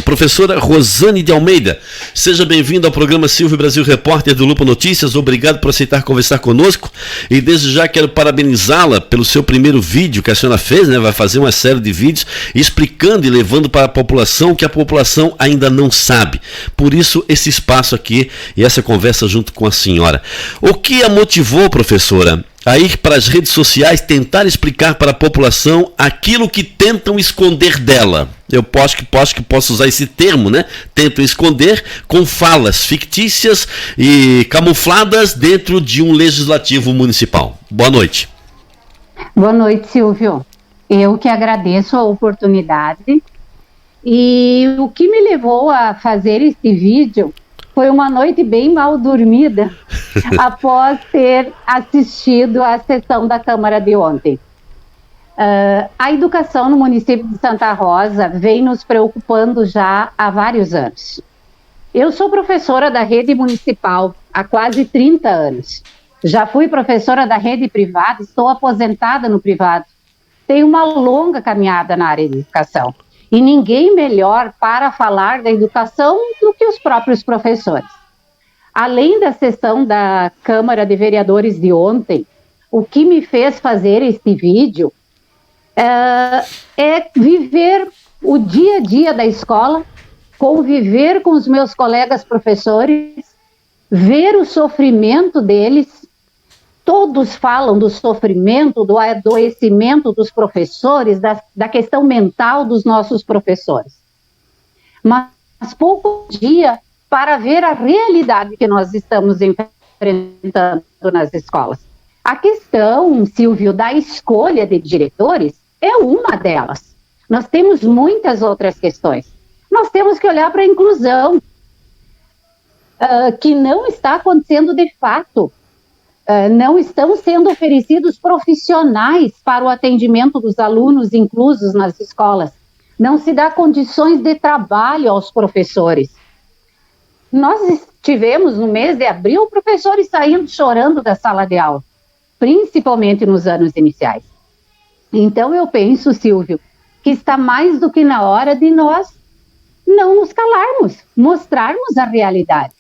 Professora Rosane de Almeida, seja bem-vinda ao programa Silvio Brasil Repórter do Lupa Notícias. Obrigado por aceitar conversar conosco e desde já quero parabenizá-la pelo seu primeiro vídeo que a senhora fez, né? Vai fazer uma série de vídeos explicando e levando para a população o que a população ainda não sabe. Por isso esse espaço aqui e essa conversa junto com a senhora. O que a motivou, professora, a ir para as redes sociais tentar explicar para a população aquilo que tentam esconder dela? Eu posso usar esse termo, né? Tentam esconder com falas fictícias e camufladas dentro de um legislativo municipal. Boa noite. Boa noite, Silvio. Eu que agradeço a oportunidade. E o que me levou a fazer este vídeo foi uma noite bem mal dormida após ter assistido à sessão da Câmara de ontem. A educação no município de Santa Rosa vem nos preocupando já há vários anos. Eu sou professora da rede municipal há quase 30 anos. Já fui professora da rede privada, estou aposentada no privado. Tenho uma longa caminhada na área de educação. E ninguém melhor para falar da educação do que os próprios professores. Além da sessão da Câmara de Vereadores de ontem, o que me fez fazer este vídeo é viver o dia a dia da escola, conviver com os meus colegas professores, ver o sofrimento deles. Todos falam do sofrimento, do adoecimento dos professores, da questão mental dos nossos professores. Mas pouco dia para ver a realidade que nós estamos enfrentando nas escolas. A questão, Silvio, da escolha de diretores é uma delas. Nós temos muitas outras questões. Nós temos que olhar para a inclusão, que não está acontecendo de fato. Não estão sendo oferecidos profissionais para o atendimento dos alunos inclusos nas escolas. Não se dá condições de trabalho aos professores. Nós tivemos no mês de abril professores saindo chorando da sala de aula, principalmente nos anos iniciais. Então eu penso, Silvio, que está mais do que na hora de nós não nos calarmos, mostrarmos a realidade.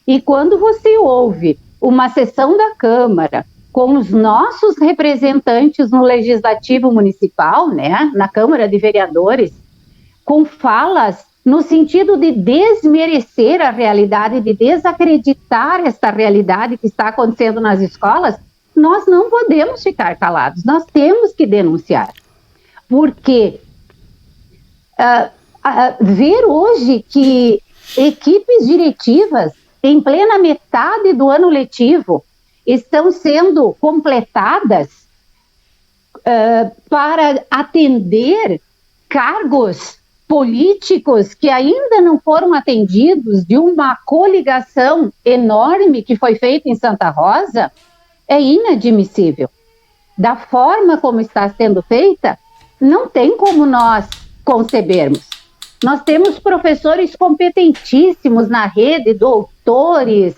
E quando você ouve uma sessão da Câmara com os nossos representantes no Legislativo Municipal, né, na Câmara de Vereadores, com falas no sentido de desmerecer a realidade, de desacreditar esta realidade que está acontecendo nas escolas, nós não podemos ficar calados, nós temos que denunciar. Porque ver hoje que equipes diretivas em plena metade do ano letivo estão sendo completadas para atender cargos políticos que ainda não foram atendidos, de uma coligação enorme que foi feita em Santa Rosa, é inadmissível. Da forma como está sendo feita, não tem como nós concebermos. Nós temos professores competentíssimos na rede, doutores,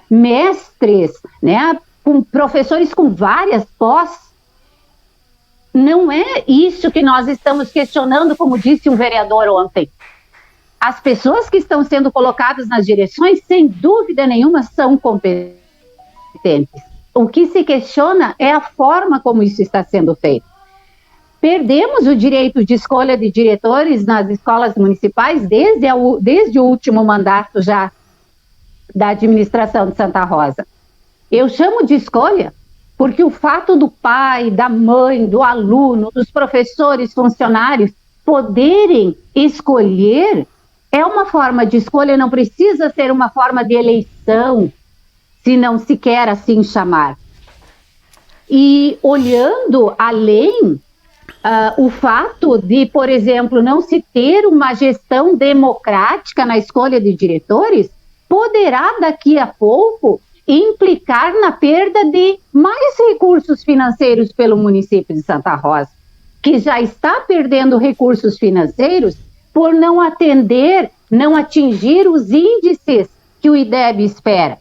mestres, né, com professores com várias pós. Não é isso que nós estamos questionando, como disse um vereador ontem. As pessoas que estão sendo colocadas nas direções, sem dúvida nenhuma, são competentes. O que se questiona é a forma como isso está sendo feito. Perdemos o direito de escolha de diretores nas escolas municipais desde o último mandato já da administração de Santa Rosa. Eu chamo de escolha porque o fato do pai, da mãe, do aluno, dos professores, funcionários poderem escolher é uma forma de escolha, não precisa ser uma forma de eleição, se não se quer assim chamar. E olhando além, o fato de, por exemplo, não se ter uma gestão democrática na escolha de diretores, poderá daqui a pouco implicar na perda de mais recursos financeiros pelo município de Santa Rosa, que já está perdendo recursos financeiros por não atender, não atingir os índices que o IDEB espera.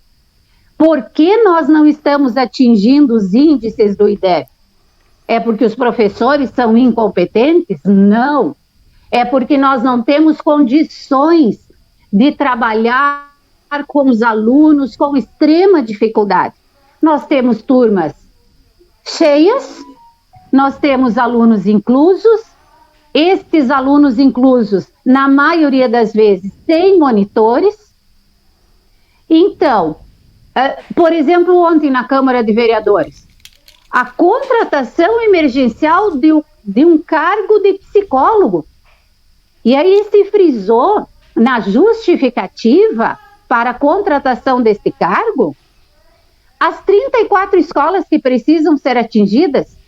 Por que nós não estamos atingindo os índices do IDEB? É porque os professores são incompetentes? Não. é porque nós não temos condições de trabalhar com os alunos com extrema dificuldade. Nós temos turmas cheias, nós temos alunos inclusos. Estes alunos inclusos, na maioria das vezes, têm monitores. Então, por exemplo, ontem na Câmara de Vereadores, a contratação emergencial de um cargo de psicólogo. E aí se frisou na justificativa para a contratação deste cargo as 34 escolas que precisam ser atingidas.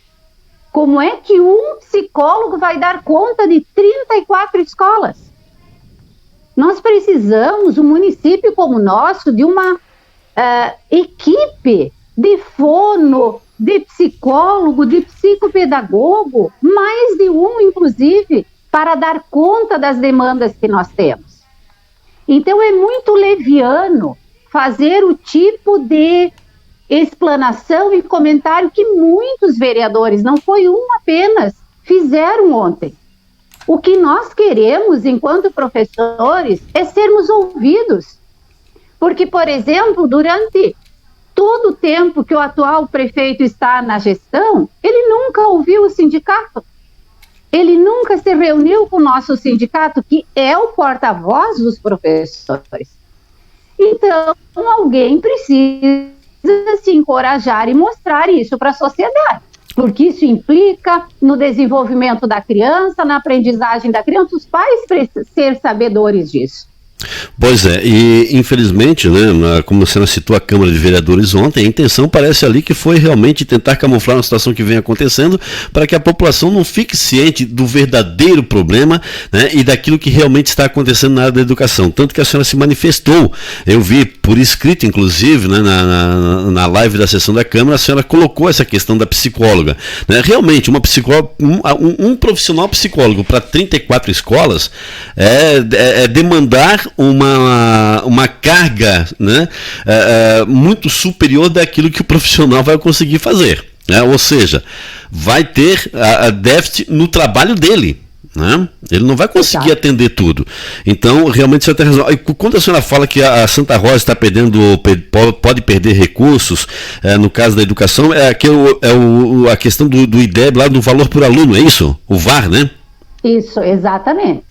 Como é que um psicólogo vai dar conta de 34 escolas? Nós precisamos, um município como o nosso, de uma equipe de fono, de psicólogo, de psicopedagogo, mais de um, inclusive, para dar conta das demandas que nós temos. Então, é muito leviano fazer o tipo de explanação e comentário que muitos vereadores, não foi um apenas, fizeram ontem. O que nós queremos, enquanto professores, é sermos ouvidos. Porque, por exemplo, durante todo o tempo que o atual prefeito está na gestão, ele nunca ouviu o sindicato. Ele nunca se reuniu com o nosso sindicato, que é o porta-voz dos professores. Então, alguém precisa se encorajar e mostrar isso para a sociedade, porque isso implica no desenvolvimento da criança, na aprendizagem da criança. Os pais precisam ser sabedores disso. Pois é, e infelizmente, né, como você citou a Câmara de Vereadores ontem, a intenção parece ali que foi realmente tentar camuflar uma situação que vem acontecendo para que a população não fique ciente do verdadeiro problema, né, e daquilo que realmente está acontecendo na área da educação. Tanto que a senhora se manifestou, eu vi por escrito, inclusive, né, na live da sessão da Câmara, a senhora colocou essa questão da psicóloga. Né, realmente, uma psicóloga, um profissional psicólogo para 34 escolas é demandar uma carga, né, muito superior daquilo que o profissional vai conseguir fazer, né? Ou seja, vai ter déficit no trabalho dele, né? Ele não vai conseguir atender tudo. Então, realmente, você tem razão. Quando a senhora fala que a Santa Rosa está pode perder recursos, no caso da educação, a questão do IDEB lá, do valor por aluno, é isso? O VAR, né? Isso, exatamente.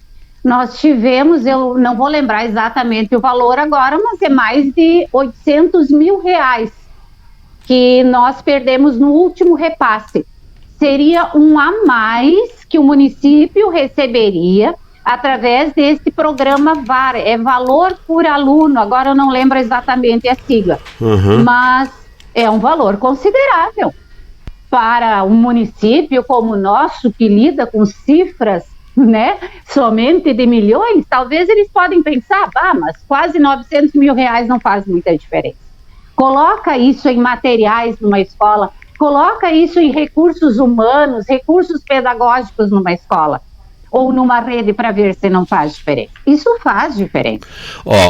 Nós tivemos, eu não vou lembrar exatamente o valor agora, mas é mais de 800 mil reais que nós perdemos no último repasse. Seria um a mais que o município receberia através desse programa VAR, é valor por aluno, agora eu não lembro exatamente a sigla, mas é um valor considerável para um município como o nosso, que lida com cifras, né, somente de milhões. Talvez eles podem pensar, mas quase 900 mil reais não faz muita diferença. Coloca isso em materiais numa escola, coloca isso em recursos humanos, recursos pedagógicos numa escola ou numa rede para ver se não faz diferença. Isso faz diferença.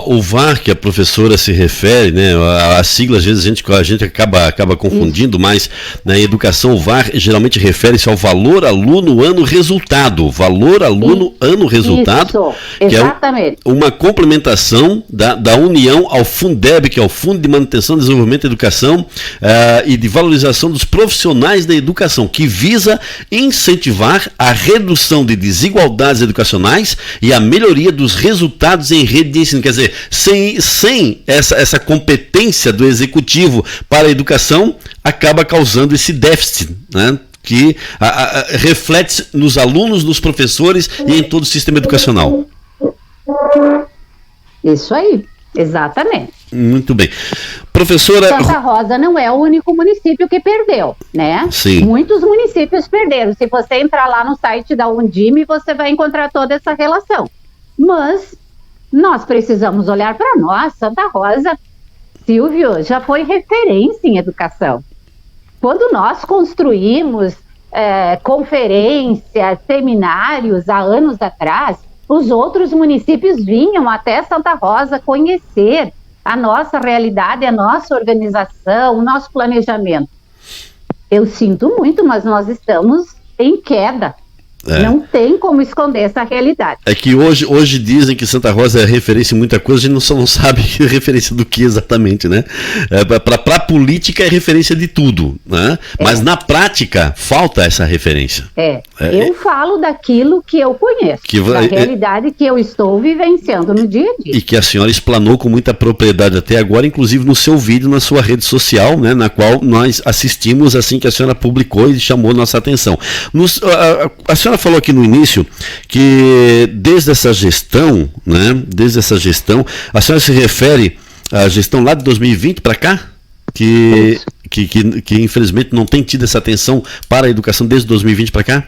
O VAR que a professora se refere, né, a sigla às vezes a gente acaba confundindo, mas na educação o VAR geralmente refere-se ao valor aluno ano resultado. Valor aluno ano resultado. Isso, exatamente. Que é uma complementação da União ao Fundeb, que é o Fundo de Manutenção, Desenvolvimento e Educação, e de valorização dos profissionais da educação, que visa incentivar a redução de desigualdades educacionais e a melhoria dos resultados em rede de ensino. Quer dizer, sem essa competência do executivo para a educação, acaba causando esse déficit, né, que reflete nos alunos, nos professores e em todo o sistema educacional. Isso aí, exatamente. Muito bem. Professora... Santa Rosa não é o único município que perdeu, né? Sim. Muitos municípios perderam. Se você entrar lá no site da Undime, você vai encontrar toda essa relação. Mas nós precisamos olhar para nós. Santa Rosa, Silvio, já foi referência em educação. Quando nós construímos conferências, seminários há anos atrás, os outros municípios vinham até Santa Rosa conhecer a nossa realidade, a nossa organização, o nosso planejamento. Eu sinto muito, mas nós estamos em queda. Não tem como esconder essa realidade. É que hoje dizem que Santa Rosa é referência em muita coisa, a gente só não sabe referência do que exatamente, né? Para a política é referência de tudo, né? Mas na prática falta essa referência. Eu falo daquilo que eu conheço, da realidade que eu estou vivenciando no dia a dia. E que a senhora explanou com muita propriedade até agora, inclusive no seu vídeo, na sua rede social, né? Na qual nós assistimos assim que a senhora publicou e chamou nossa atenção. A senhora falou aqui no início que desde essa gestão, né? Desde essa gestão, a senhora se refere à gestão lá de 2020 para cá? Que infelizmente não tem tido essa atenção para a educação desde 2020 para cá?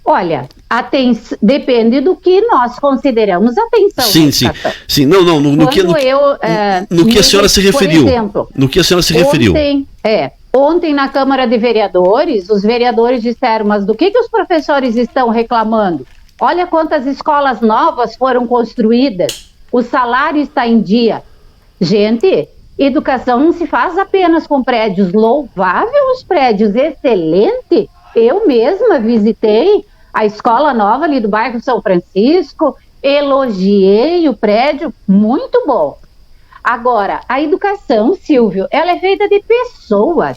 Olha, depende do que nós consideramos atenção. Sim. No que a senhora se referiu. Por exemplo, no que a senhora se referiu. Ontem na Câmara de Vereadores, os vereadores disseram, mas do que os professores estão reclamando? Olha quantas escolas novas foram construídas, o salário está em dia. Gente, educação não se faz apenas com prédios louváveis, prédios excelentes. Eu mesma visitei a escola nova ali do bairro São Francisco, elogiei o prédio, muito bom. Agora, a educação, Silvio, ela é feita de pessoas,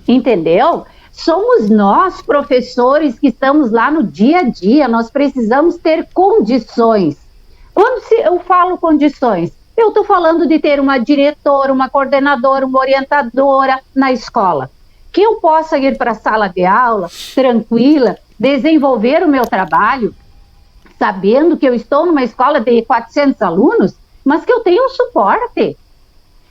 entendeu? Somos nós, professores, que estamos lá no dia a dia, nós precisamos ter condições. Quando eu falo condições, eu estou falando de ter uma diretora, uma coordenadora, uma orientadora na escola, que eu possa ir para a sala de aula, tranquila, desenvolver o meu trabalho, sabendo que eu estou numa escola de 400 alunos, mas que eu tenho um suporte.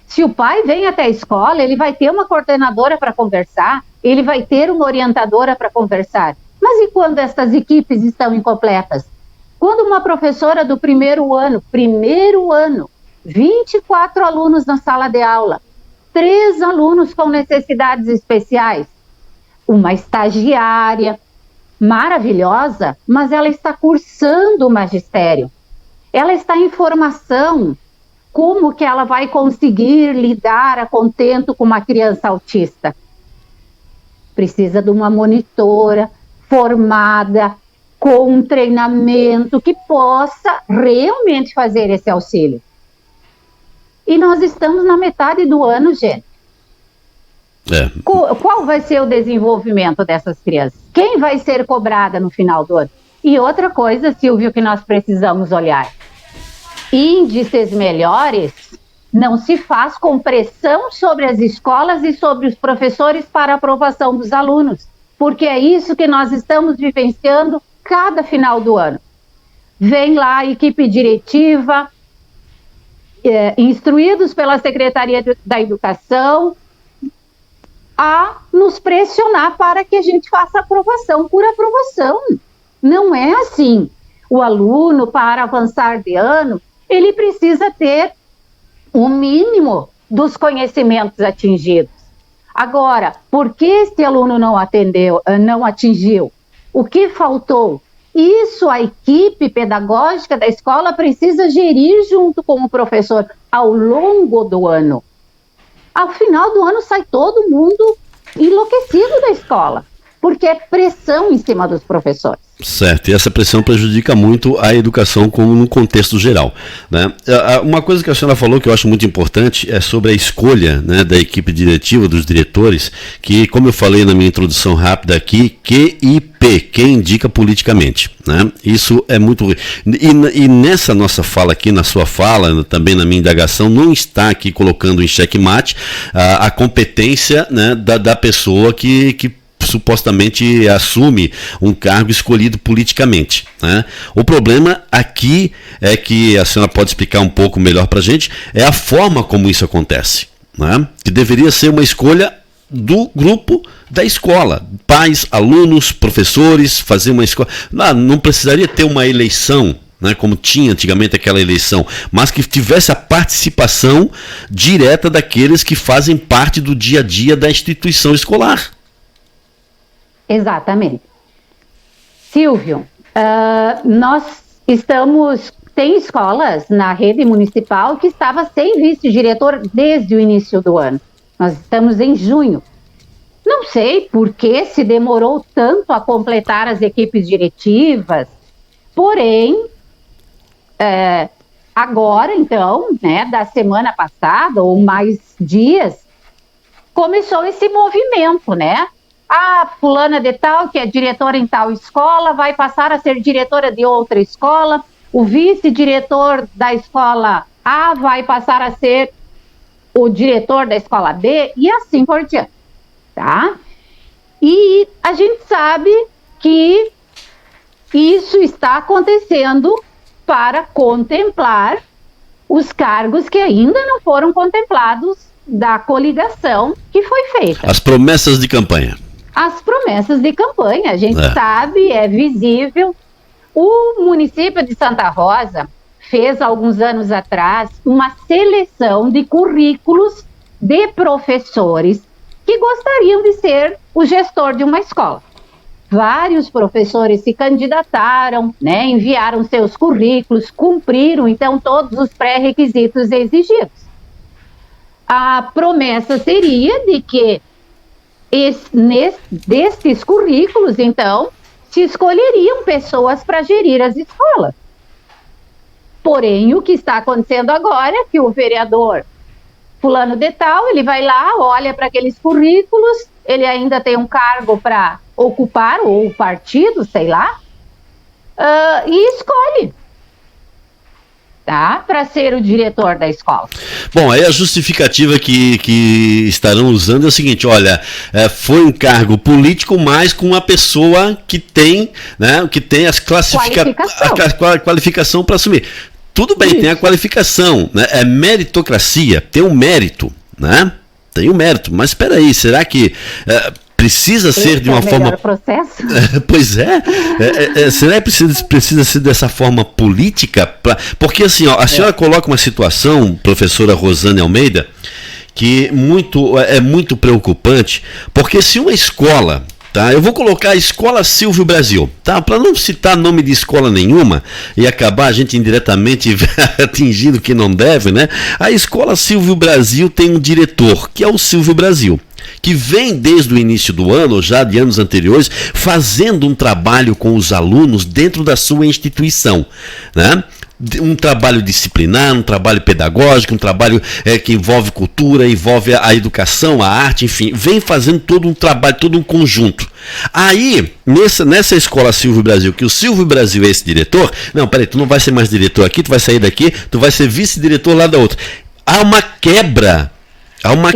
Se o pai vem até a escola, ele vai ter uma coordenadora para conversar, ele vai ter uma orientadora para conversar. Mas e quando estas equipes estão incompletas? Quando uma professora do primeiro ano, 24 alunos na sala de aula, 3 alunos com necessidades especiais, uma estagiária maravilhosa, mas ela está cursando o magistério. Ela está em formação. Como que ela vai conseguir lidar a contento com uma criança autista? Precisa de uma monitora formada, com um treinamento que possa realmente fazer esse auxílio. E nós estamos na metade do ano, gente. Qual vai ser o desenvolvimento dessas crianças? Quem vai ser cobrada no final do ano? E outra coisa, Silvio, que nós precisamos olhar. Índices melhores não se faz com pressão sobre as escolas e sobre os professores para aprovação dos alunos, porque é isso que nós estamos vivenciando cada final do ano. Vem lá a equipe diretiva, instruídos pela Secretaria da Educação, a nos pressionar para que a gente faça aprovação por aprovação. Não é assim. O aluno, para avançar de ano, ele precisa ter o mínimo dos conhecimentos atingidos. Agora, por que este aluno não atingiu? O que faltou? Isso a equipe pedagógica da escola precisa gerir junto com o professor ao longo do ano. Ao final do ano sai todo mundo enlouquecido da escola, porque é pressão em cima dos professores. Certo, e essa pressão prejudica muito a educação como no contexto geral, né? Uma coisa que a senhora falou que eu acho muito importante é sobre a escolha, né, da equipe diretiva, dos diretores, que, como eu falei na minha introdução rápida aqui, QIP, quem indica politicamente, né? Isso é muito... E nessa nossa fala aqui, na sua fala, também na minha indagação, não está aqui colocando em xeque-mate a competência, né, da pessoa que supostamente assume um cargo escolhido politicamente, né? O problema aqui é que a senhora pode explicar um pouco melhor para a gente, é a forma como isso acontece, né? Que deveria ser uma escolha do grupo da escola, pais, alunos, professores, fazer uma escola, não precisaria ter uma eleição, né, como tinha antigamente aquela eleição, mas que tivesse a participação direta daqueles que fazem parte do dia a dia da instituição escolar. Exatamente. Silvio, tem escolas na rede municipal que estava sem vice-diretor desde o início do ano. Nós estamos em junho. Não sei por que se demorou tanto a completar as equipes diretivas, porém, agora, então, né, da semana passada, ou mais dias, começou esse movimento, né? A fulana de tal, que é diretora em tal escola, vai passar a ser diretora de outra escola, o vice-diretor da escola A vai passar a ser o diretor da escola B, e assim por diante, tá? E a gente sabe que isso está acontecendo para contemplar os cargos que ainda não foram contemplados da coligação que foi feita. As promessas de campanha. As promessas de campanha, a gente sabe, é visível. O município de Santa Rosa fez, alguns anos atrás, uma seleção de currículos de professores que gostariam de ser o gestor de uma escola. Vários professores se candidataram, né, enviaram seus currículos, cumpriram, então, todos os pré-requisitos exigidos. A promessa seria de que destes currículos, então, se escolheriam pessoas para gerir as escolas. Porém, o que está acontecendo agora é que o vereador fulano de tal, ele vai lá, olha para aqueles currículos, ele ainda tem um cargo para ocupar, ou o partido, sei lá, e escolhe, tá? Para ser o diretor da escola. Bom, aí a justificativa que estarão usando é o seguinte: olha, foi um cargo político, mas com uma pessoa que tem, né, que tem as qualificação para assumir. Tudo bem, tem a qualificação, né? É meritocracia, tem um mérito, né? Tem um mérito, mas espera aí, será que precisa ser de uma forma... processo? Pois será que precisa ser dessa forma política? Porque assim, ó, a senhora coloca uma situação, professora Rosane Almeida, que é muito preocupante, porque se uma escola... Tá, eu vou colocar a Escola Silvio Brasil, tá? Para não citar nome de escola nenhuma e acabar a gente indiretamente atingindo que não deve, né? A Escola Silvio Brasil tem um diretor, que é o Silvio Brasil, que vem desde o início do ano, já de anos anteriores, fazendo um trabalho com os alunos dentro da sua instituição, né? Um trabalho disciplinar, um trabalho pedagógico, um trabalho que envolve cultura, envolve a educação, a arte, enfim, vem fazendo todo um trabalho, todo um conjunto. Aí, nessa Escola Silvio Brasil, que o Silvio Brasil é esse diretor, não, peraí, tu não vai ser mais diretor aqui, tu vai sair daqui, tu vai ser vice-diretor lá da outra. Há uma quebra. Há uma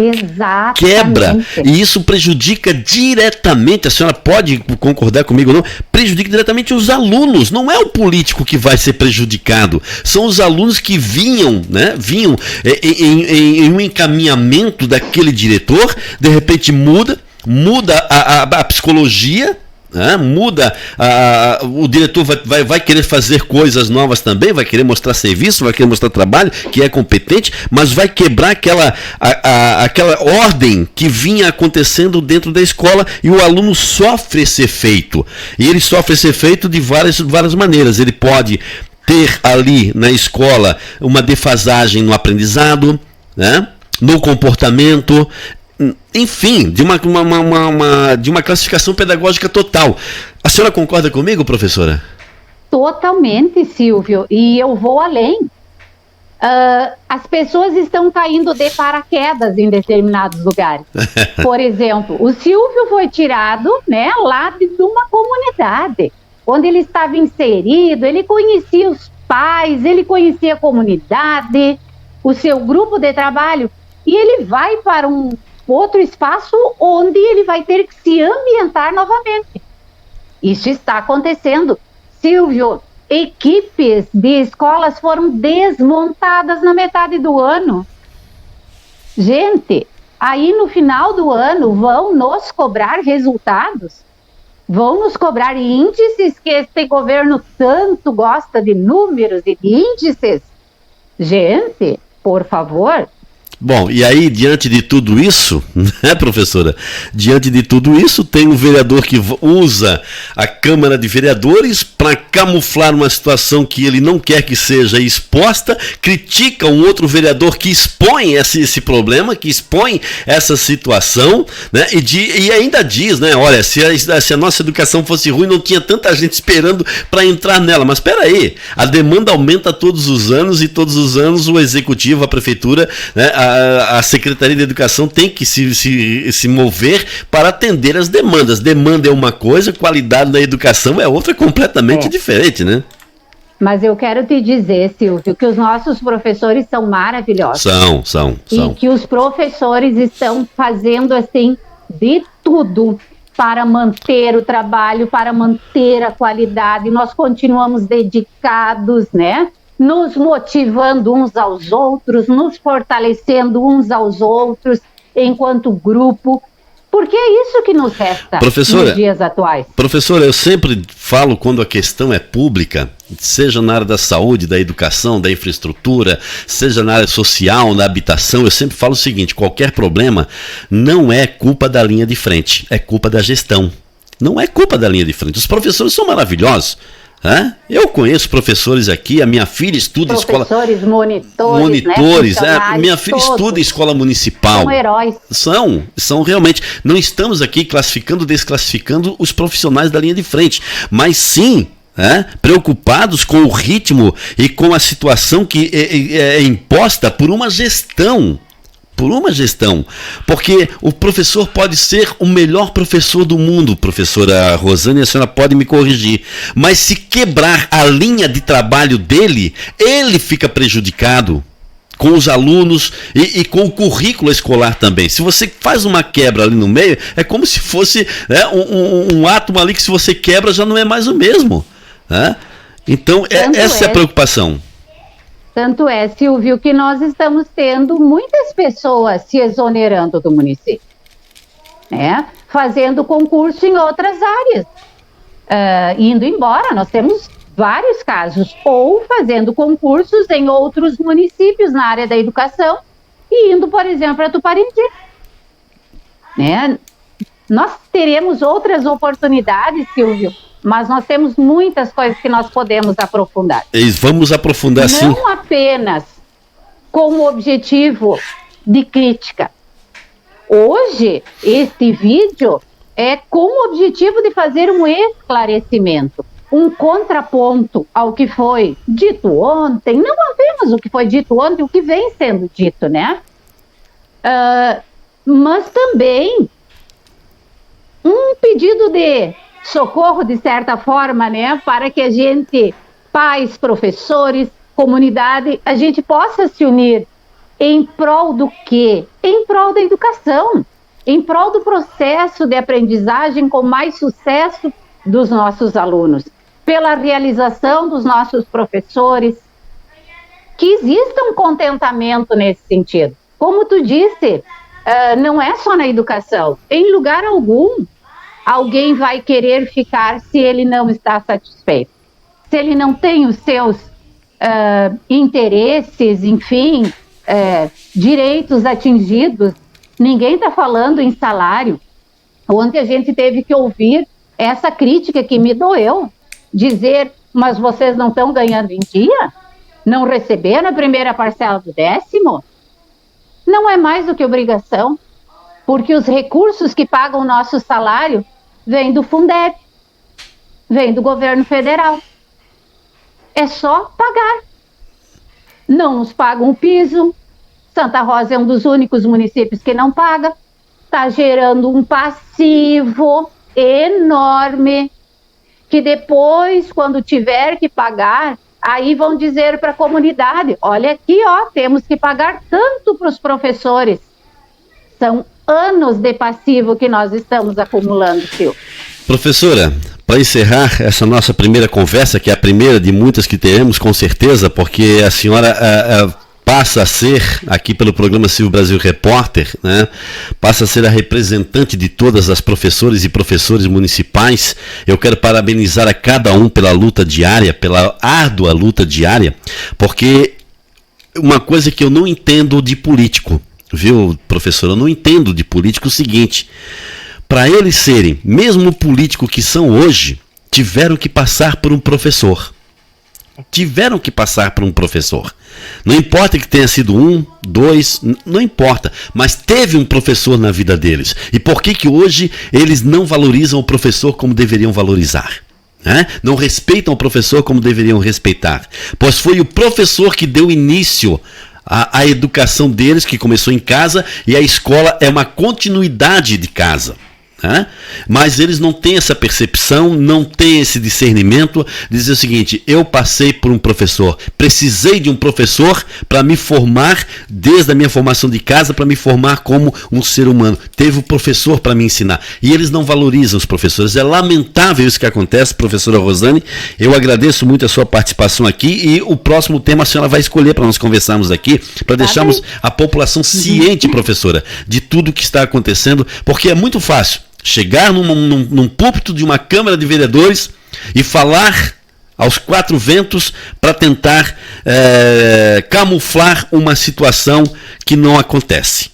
quebra, e isso prejudica diretamente, a senhora pode concordar comigo ou não, prejudica diretamente os alunos, não é o político que vai ser prejudicado, são os alunos que vinham em um encaminhamento daquele diretor, de repente muda a psicologia, muda, o diretor vai querer fazer coisas novas também, vai querer mostrar serviço, vai querer mostrar trabalho, que é competente, mas vai quebrar aquela ordem que vinha acontecendo dentro da escola, e o aluno sofre esse efeito, e ele sofre esse efeito de várias maneiras. Ele pode ter ali na escola uma defasagem no aprendizado, né, no comportamento, enfim, de uma classificação pedagógica total. A senhora concorda comigo, professora? Totalmente, Silvio, e eu vou além. As pessoas estão caindo de paraquedas em determinados lugares. Por exemplo, o Silvio foi tirado, né, lá de uma comunidade, onde ele estava inserido, ele conhecia os pais, ele conhecia a comunidade, o seu grupo de trabalho, e ele vai para um outro espaço onde ele vai ter que se ambientar novamente. Isso está acontecendo. Silvio, equipes de escolas foram desmontadas na metade do ano. Gente, aí no final do ano vão nos cobrar resultados, vão nos cobrar índices, que este governo tanto gosta de números e de índices. Gente, por favor... Bom, e aí, diante de tudo isso, né, professora? Diante de tudo isso, tem um vereador que usa a Câmara de Vereadores para camuflar uma situação que ele não quer que seja exposta, critica um outro vereador que expõe esse problema, que expõe essa situação, né? E ainda diz, né? Olha, se a nossa educação fosse ruim, não tinha tanta gente esperando para entrar nela. Mas espera aí, a demanda aumenta todos os anos e todos os anos o executivo, a prefeitura, né, a Secretaria de Educação tem que se mover para atender as demandas. Demanda é uma coisa, qualidade da educação é outra completamente diferente, né? Mas eu quero te dizer, Silvio, que os nossos professores são maravilhosos. São. E que os professores estão fazendo, assim, de tudo para manter o trabalho, para manter a qualidade. Nós continuamos dedicados, né? Nos motivando uns aos outros, nos fortalecendo uns aos outros enquanto grupo, porque é isso que nos resta nos dias atuais. Professora, eu sempre falo quando a questão é pública, seja na área da saúde, da educação, da infraestrutura, seja na área social, na habitação, eu sempre falo o seguinte: qualquer problema não é culpa da linha de frente, é culpa da gestão. Não é culpa da linha de frente. Os professores são maravilhosos. Eu conheço professores aqui, a minha filha estuda em escola... Professores, monitores, né? Minha filha estuda em escola municipal. São heróis. São realmente. Não estamos aqui classificando, desclassificando os profissionais da linha de frente, mas sim... preocupados com o ritmo e com a situação que é imposta por uma gestão. Porque o professor pode ser o melhor professor do mundo, professora Rosane, a senhora pode me corrigir, mas se quebrar a linha de trabalho dele, ele fica prejudicado com os alunos e com o currículo escolar também. Se você faz uma quebra ali no meio, é como se fosse um átomo ali que, se você quebra, já não é mais o mesmo. Então, essa é a preocupação. Tanto é, Silvio, que nós estamos tendo muitas pessoas se exonerando do município, né? Fazendo concurso em outras áreas, indo embora. Nós temos vários casos, ou fazendo concursos em outros municípios na área da educação e indo, por exemplo, para Tuparendi, né? Nós teremos outras oportunidades, Silvio, mas nós temos muitas coisas que nós podemos aprofundar. Vamos aprofundar, sim. Não apenas com o objetivo de crítica. Hoje, este vídeo é com o objetivo de fazer um esclarecimento, um contraponto ao que foi dito ontem, não apenas o que foi dito ontem, o que vem sendo dito, né? Mas também um pedido de socorro, de certa forma, né, para que a gente, pais, professores, comunidade, a gente possa se unir em prol do quê? Em prol da educação, em prol do processo de aprendizagem com mais sucesso dos nossos alunos, pela realização dos nossos professores, que exista um contentamento nesse sentido. Como tu disse, não é só na educação, em lugar algum alguém vai querer ficar se ele não está satisfeito. Se ele não tem os seus interesses, enfim, direitos atingidos. Ninguém está falando em salário. Ontem a gente teve que ouvir essa crítica que me doeu. Dizer, mas vocês não estão ganhando em dia? Não receberam a primeira parcela do 10º? Não é mais do que obrigação, porque os recursos que pagam o nosso salário vem do Fundeb, vem do governo federal. É só pagar. Não nos pagam o piso. Santa Rosa é um dos únicos municípios que não paga. Está gerando um passivo enorme, que depois, quando tiver que pagar, aí vão dizer para a comunidade: olha aqui, temos que pagar tanto para os professores. São anos de passivo que nós estamos acumulando, Silvio. Professora, para encerrar essa nossa primeira conversa, que é a primeira de muitas que teremos, com certeza, porque a senhora passa a ser, aqui pelo programa Silvio Brasil Repórter, né, passa a ser a representante de todas as professoras e professores municipais. Eu quero parabenizar a cada um pela luta diária, pela árdua luta diária, porque uma coisa que eu não entendo de político, viu, professor? Eu não entendo de político o seguinte: para eles serem, mesmo o político que são hoje, tiveram que passar por um professor. Tiveram que passar por um professor. Não importa que tenha sido 1, 2, não importa, mas teve um professor na vida deles. E por que hoje eles não valorizam o professor como deveriam valorizar? Não respeitam o professor como deveriam respeitar? Pois foi o professor que deu início à educação deles, que começou em casa, e a escola é uma continuidade de casa. Mas eles não têm essa percepção, não têm esse discernimento de dizer o seguinte: eu passei por um professor, precisei de um professor para me formar, desde a minha formação de casa, para me formar como um ser humano. Teve um professor para me ensinar. E eles não valorizam os professores. É lamentável isso que acontece, professora Rosane. Eu agradeço muito a sua participação aqui, e o próximo tema a senhora vai escolher para nós conversarmos aqui, para deixarmos a população ciente, professora, de tudo que está acontecendo, porque é muito fácil chegar num púlpito de uma Câmara de Vereadores e falar aos 4 ventos para tentar camuflar uma situação que não acontece.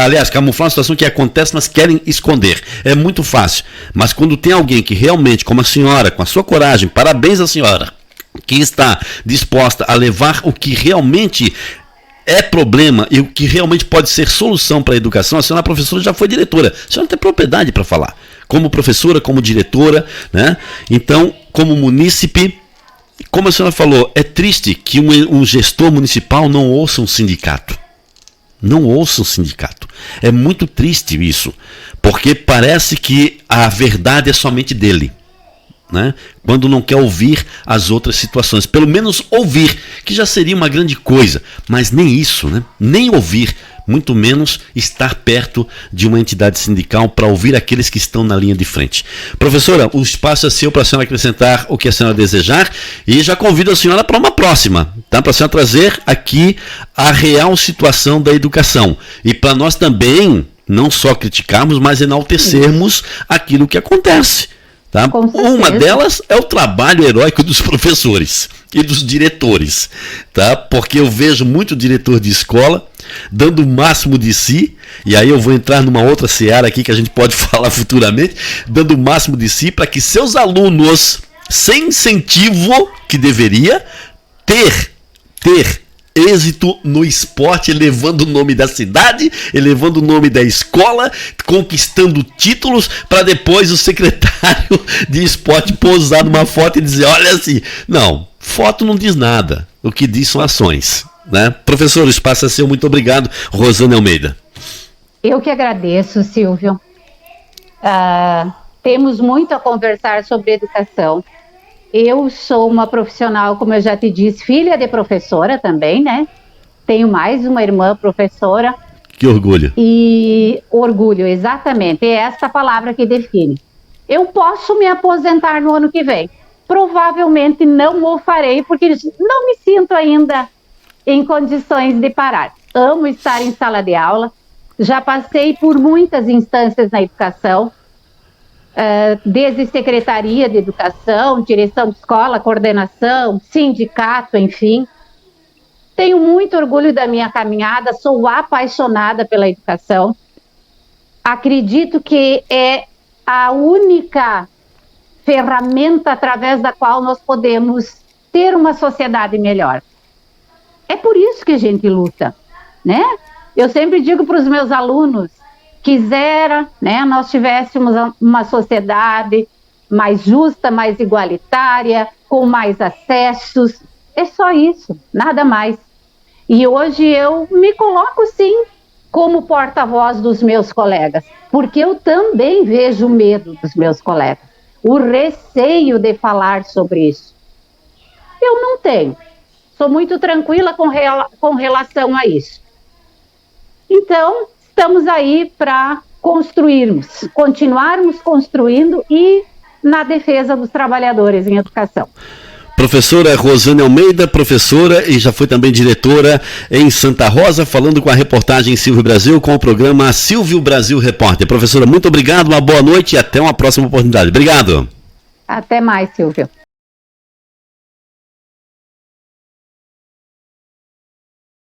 Aliás, camuflar uma situação que acontece, mas querem esconder. É muito fácil. Mas quando tem alguém que realmente, como a senhora, com a sua coragem, parabéns à senhora, que está disposta a levar o que realmente é problema e o que realmente pode ser solução para a educação. A senhora professora já foi diretora, a senhora tem propriedade para falar, como professora, como diretora, né? Então, como munícipe, como a senhora falou, é triste que um gestor municipal não ouça um sindicato. Não ouça um sindicato. É muito triste isso, porque parece que a verdade é somente dele. Quando não quer ouvir as outras situações, pelo menos ouvir, que já seria uma grande coisa, mas nem isso, nem ouvir, muito menos estar perto de uma entidade sindical para ouvir aqueles que estão na linha de frente. Professora, o espaço é seu para a senhora acrescentar o que a senhora desejar, e já convido a senhora para uma próxima, para a senhora trazer aqui a real situação da educação, e para nós também não só criticarmos, mas enaltecermos aquilo que acontece. Uma delas é o trabalho heróico dos professores e dos diretores, porque eu vejo muito diretor de escola dando o máximo de si, e aí eu vou entrar numa outra seara aqui que a gente pode falar futuramente, dando o máximo de si para que seus alunos, sem incentivo que deveria ter êxito no esporte, elevando o nome da cidade, elevando o nome da escola, conquistando títulos, para depois o secretário de esporte pousar numa foto e dizer: olha assim. Não, foto não diz nada, o que diz são ações. Professor, o espaço é seu, muito obrigado. Rosane Almeida. Eu que agradeço, Silvio. Temos muito a conversar sobre educação. Eu sou uma profissional, como eu já te disse, filha de professora também, Tenho mais uma irmã professora. Que orgulho. E orgulho, exatamente. É essa palavra que define. Eu posso me aposentar no ano que vem. Provavelmente não o farei, porque não me sinto ainda em condições de parar. Amo estar em sala de aula. Já passei por muitas instâncias na educação. Desde Secretaria de Educação, direção de escola, coordenação, sindicato, enfim. Tenho muito orgulho da minha caminhada, sou apaixonada pela educação. Acredito que é a única ferramenta através da qual nós podemos ter uma sociedade melhor. É por isso que a gente luta, Eu sempre digo para os meus alunos: quisera, nós tivéssemos uma sociedade mais justa, mais igualitária, com mais acessos. É só isso, nada mais. E hoje eu me coloco, sim, como porta-voz dos meus colegas, porque eu também vejo o medo dos meus colegas, o receio de falar sobre isso. Eu não tenho. Sou muito tranquila com relação a isso. Então, estamos aí para continuarmos construindo e na defesa dos trabalhadores em educação. Professora Rosane Almeida, professora e já foi também diretora em Santa Rosa, falando com a reportagem Silvio Brasil, com o programa Silvio Brasil Repórter. Professora, muito obrigado, uma boa noite e até uma próxima oportunidade. Obrigado. Até mais, Silvio.